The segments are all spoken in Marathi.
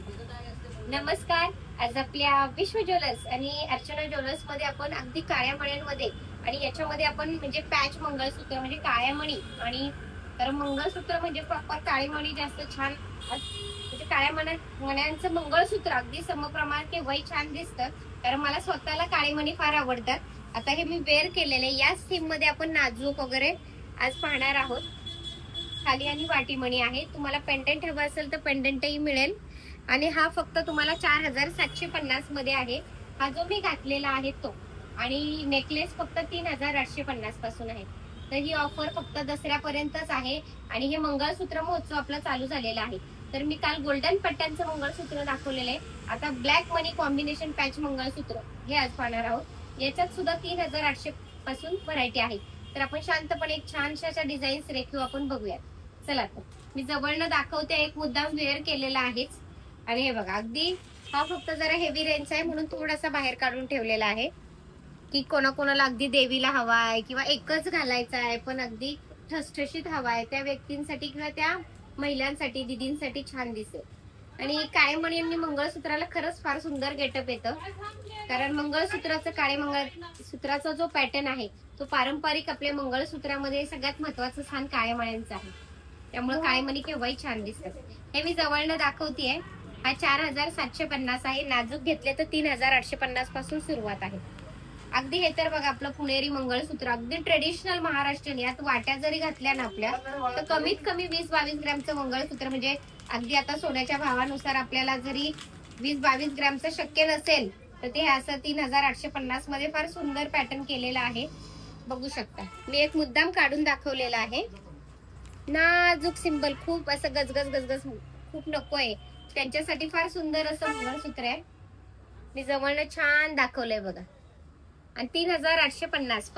नमस्कार. आज आपल्या विश्व ज्वेलर्स आणि अर्चना ज्वेलर्स मध्ये आपण अगदी काळ्या मण्यांमध्ये आणि याच्यामध्ये आपण म्हणजे पॅच मंगळसूत्र म्हणजे काळ्या मणी आणि तर मंगळसूत्र म्हणजे प्रॉपर काळी मणी जास्त छान म्हणजे काळ्या मण्यांचं मंगळसूत्र अगदी समप्रमाण के वय छान दिसतं. कारण मला स्वतःला काळी मणी फार आवडतात. आता हे मी वेअर केलेले याच थीम मध्ये आपण नाजूक वगैरे आज पाहणार आहोत. खाली आणि वाटी मणी आहे. तुम्हाला पेंडंट हवं असेल तर पेंडंटही मिळेल आणि हा फक्त तुम्हाला 4750 मध्ये आहे. हा जो मी घातलेला आहे तो आणि नेकलेस फक्त 3850 पासून आहे. तर ही ऑफर फक्त दसऱ्यापर्यंतच आहे आणि हे मंगळसूत्र महोत्सव आपला चालू झालेला आहे. तर मी काल गोल्डन पट्ट्यांचं मंगळसूत्र दाखवलेलं आहे. आता ब्लॅक मनी कॉम्बिनेशन पॅच मंगळसूत्र हे आज पाहणार आहोत. याच्यात सुद्धा 3800 पासून व्हरायटी आहे. तर आपण शांतपणे एक छानशा डिझाईन्स रेखीव आपण बघूया. चला तर मी जवळनं दाखवते. एक मुद्दाम वेअर केलेला आहेच आणि हे बघा अगदी हा फक्त जरा हेवी रेंज आहे म्हणून थोडासा बाहेर काढून ठेवलेला आहे की कोणाकोणाला अगदी देवीला हवा आहे किंवा एकच घालायचा आहे पण अगदी ठसठशीत हवा आहे त्या व्यक्तींसाठी किंवा त्या महिलांसाठी दीदींसाठी छान दिसेल. आणि काळे मणी आणि मंगळसूत्राला खरंच फार सुंदर गेटअप येतं. कारण मंगळसूत्राचं काळे मंगळसूत्राचा जो पॅटर्न आहे तो पारंपरिक आपल्या मंगळसूत्रामध्ये सगळ्यात महत्वाचं स्थान काळ्या मण्यांचं आहे. त्यामुळे काळे मणी केव्हाही छान दिसतात. हे मी जवळनं दाखवतेय. हा 4750 आहे. नाजूक घेतले तर 3850 पासून सुरुवात आहे. अगदी हे तर बघा आपलं पुणेरी मंगळसूत्र अगदी ट्रेडिशनल महाराष्ट्रीयन. यात वाट्या जरी घातल्या ना आपल्या तर कमीत कमी 20-22 ग्रॅमचं मंगळसूत्र म्हणजे अगदी आता सोन्याच्या भावानुसार आपल्याला जरी 20-22 ग्रॅमचं शक्य नसेल तर ते असं 3850 मध्ये फार सुंदर पॅटर्न केलेला आहे. बघू शकता. मी एक मुद्दाम काढून दाखवलेला आहे. नाजूक सिंबल खूप असं गजगज खूप नकोय त्यांच्यासाठी फार सुंदर असं मंगळसूत्र आहे. मी जवळनं छान दाखवलंय बघा आणि 3850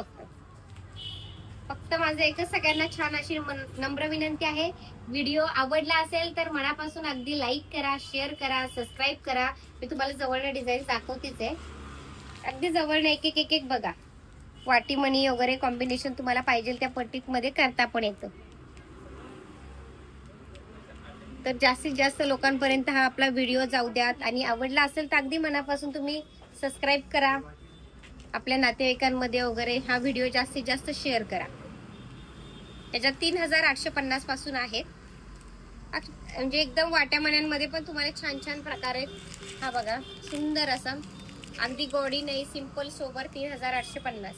फक्त माझं एकच सगळ्यांना छान अशी नम्र विनंती आहे. व्हिडिओ आवडला असेल तर मनापासून अगदी लाईक करा, शेअर करा, सबस्क्राईब करा. मी तुम्हाला जवळनं डिझाईन दाखवतेच आहे. अगदी जवळनं एक एक बघा. वाटी मणी वगैरे कॉम्बिनेशन तुम्हाला पाहिजे त्या पट्टीत मध्ये करता पण येतं. तर जास्तीत जास्त लोकांपर्यंत हा आपला व्हिडिओ जाऊ द्यात आणि आवडला असेल तर अगदी मनापासून तुम्ही सबस्क्राईब करा. आपल्या नातेवाईकांमध्ये वगैरे हा व्हिडिओ जास्तीत जास्त शेअर करा. त्याच्यात 3850 पासून आहेत. म्हणजे एकदम वाट्या मण्यांमध्ये पण तुम्हाला छान छान प्रकारे हा बघा सुंदर असा अगदी गोडी नाही सिंपल सोबर 3850.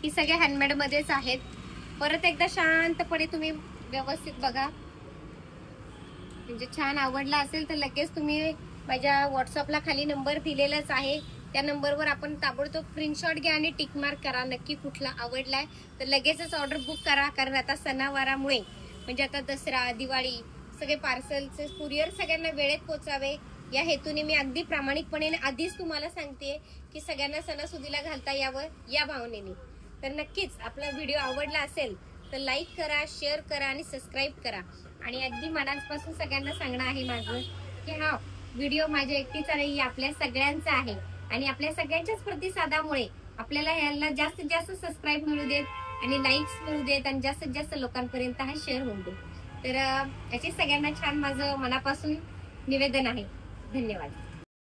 ही सगळे हँडमेड मध्येच आहेत. परत एकदा शांतपणे तुम्ही व्यवस्थित बघा. म्हणजे छान आवडला असेल तर लगेच तुम्ही माझ्या व्हॉट्सअपला खाली नंबर दिलेलाच आहे. त्या नंबरवर आपण ताबडतोब स्क्रीनशॉट घ्या आणि टिक मार्क करा. नक्की कुठला आवडलाय तर लगेचच ऑर्डर बुक करा. कारण आता सणावारामुळे म्हणजे आता दसरा दिवाळी सगळे पार्सलचे कुरिअर सगळ्यांना वेळेत पोहोचावे या हेतूने मी अगदी प्रामाणिकपणे आधीच तुम्हाला सांगते की सगळ्यांना सणासुदीला घालता यावं या भावनेने. तर नक्कीच आपला व्हिडिओ आवडला असेल तर लाईक करा, शेअर करा आणि सबस्क्राईब करा. आणि अगदी मनापासून सगळ्यांना सांगणं आहे माझं की हा व्हिडिओ माझ्या एकटीचा नाही आपल्या सगळ्यांचा आहे आणि आपल्या सगळ्यांच्याच प्रतिसादामुळे आपल्याला याला जास्तीत जास्त सबस्क्राईब मिळू देत आणि लाईक्स मिळू देत आणि जास्तीत जास्त लोकांपर्यंत हा शेअर होऊ दे. तर याची सगळ्यांना छान माझं मनापासून निवेदन आहे. धन्यवाद.